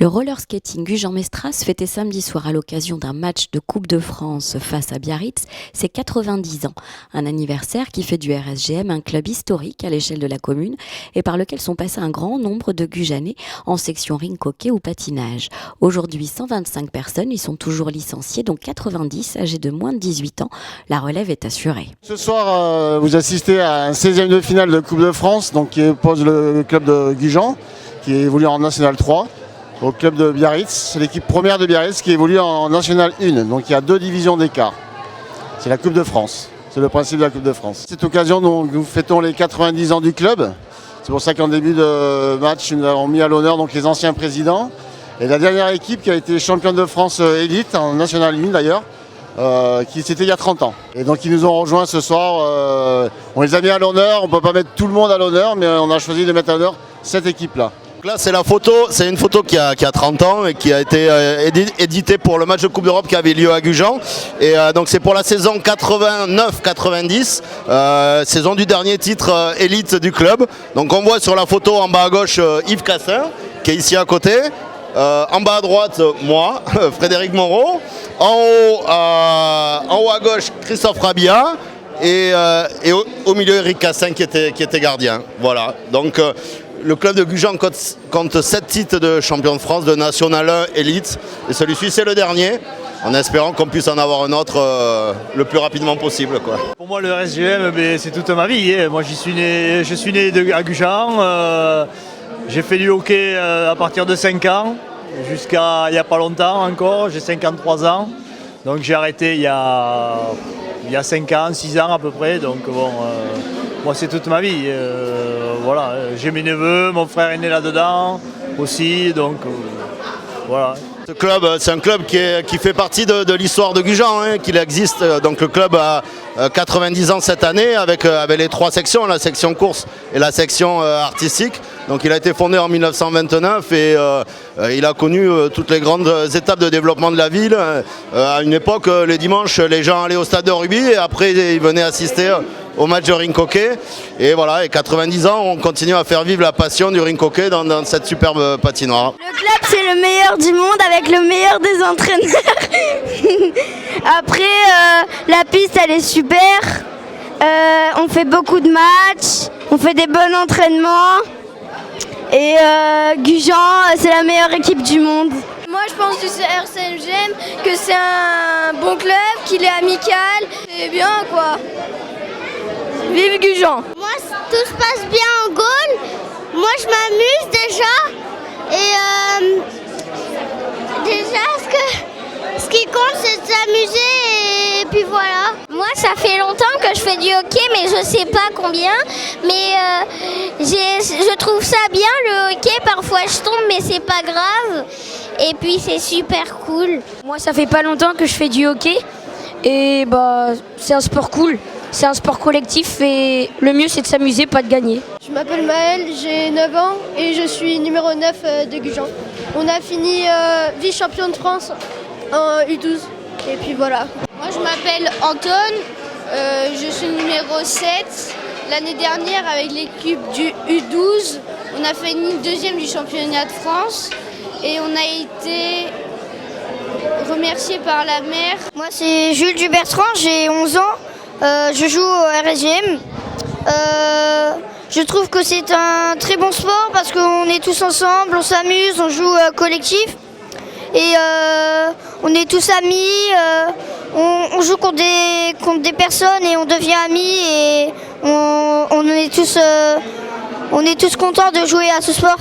Le roller skating Gujan-Mestras fêtait samedi soir à l'occasion d'un match de Coupe de France face à Biarritz ses 90 ans. Un anniversaire qui fait du RSGM un club historique à l'échelle de la commune et par lequel sont passés un grand nombre de Gujanais en section rink hockey ou patinage. Aujourd'hui, 125 personnes y sont toujours licenciées, dont 90 âgés de moins de 18 ans. La relève est assurée. Ce soir, vous assistez à un 16e de finale de Coupe de France, donc qui oppose le club de Gujan, qui évolue en National 3. Au club de Biarritz, c'est l'équipe première de Biarritz qui évolue en National 1, donc il y a 2 divisions d'écart. C'est la Coupe de France, c'est le principe de la Coupe de France. Cette occasion, nous fêtons les 90 ans du club. C'est pour ça qu'en début de match, nous avons mis à l'honneur donc les anciens présidents. Et la dernière équipe qui a été championne de France élite, en National 1 d'ailleurs, qui c'était il y a 30 ans. Et donc ils nous ont rejoints ce soir, on les a mis à l'honneur, on ne peut pas mettre tout le monde à l'honneur, mais on a choisi de mettre à l'honneur cette équipe-là. Là c'est la photo, c'est une photo qui a 30 ans et qui a été éditée pour le match de Coupe d'Europe qui avait lieu à Gujan. Et donc c'est pour la saison 89-90, saison du dernier titre élite du club. Donc on voit sur la photo en bas à gauche Yves Cassin qui est ici à côté. En bas à droite, moi, Frédéric Moreau. En haut à gauche, Christophe Rabia. Et au milieu, Eric Cassin qui était gardien. Voilà. Donc le club de Gujan compte 7 titres de champion de France, de National 1 élite. Et celui-ci, c'est le dernier, en espérant qu'on puisse en avoir un autre le plus rapidement possible, quoi. Pour moi, le RSGM, c'est toute ma vie. Moi, je suis né à Gujan. J'ai fait du hockey à partir de 5 ans, jusqu'à il n'y a pas longtemps encore. J'ai 53 ans. Donc j'ai arrêté il y a 5 ans, 6 ans à peu près. Donc bon, moi c'est toute ma vie. Voilà, j'ai mes neveux, mon frère est né là-dedans aussi. Donc voilà. Ce club, c'est un club qui fait partie de l'histoire de Gujan, qu'il existe. Donc le club a 90 ans cette année avec les 3 sections, la section course et la section artistique. Donc il a été fondé en 1929 et il a connu toutes les grandes étapes de développement de la ville. À une époque, les dimanches, les gens allaient au stade de rugby et après ils venaient assister au match de rink hockey. Et voilà, et 90 ans, on continue à faire vivre la passion du rink hockey dans cette superbe patinoire. Le club, c'est le meilleur du monde avec le meilleur des entraîneurs. Après, la piste, elle est super. On fait beaucoup de matchs, on fait des bons entraînements. Et Gujan, c'est la meilleure équipe du monde. Moi je pense du RSGM que c'est un bon club, qu'il est amical, c'est bien quoi. Vive Gujan. Moi tout se passe bien en Gaule, moi je m'amuse déjà et déjà ce qui compte c'est de s'amuser et puis voilà. Moi ça fait longtemps que je fais du hockey mais je sais pas combien, mais je trouve ça bien le hockey, parfois je tombe mais c'est pas grave et puis c'est super cool. Moi ça fait pas longtemps que je fais du hockey et c'est un sport cool, c'est un sport collectif et le mieux c'est de s'amuser, pas de gagner. Je m'appelle Maëlle, j'ai 9 ans et je suis numéro 9 de Gujan. On a fini vice-champion de France en U12 et puis voilà. Moi je m'appelle Anton, je suis numéro 7. L'année dernière avec l'équipe du U12, on a fini 2e du championnat de France et on a été remercié par la maire. Moi c'est Jules Dubertrand, j'ai 11 ans, je joue au RSGM. Je trouve que c'est un très bon sport parce qu'on est tous ensemble, on s'amuse, on joue collectif. Et on est tous amis, on joue contre des personnes et on devient amis et on est tous contents de jouer à ce sport.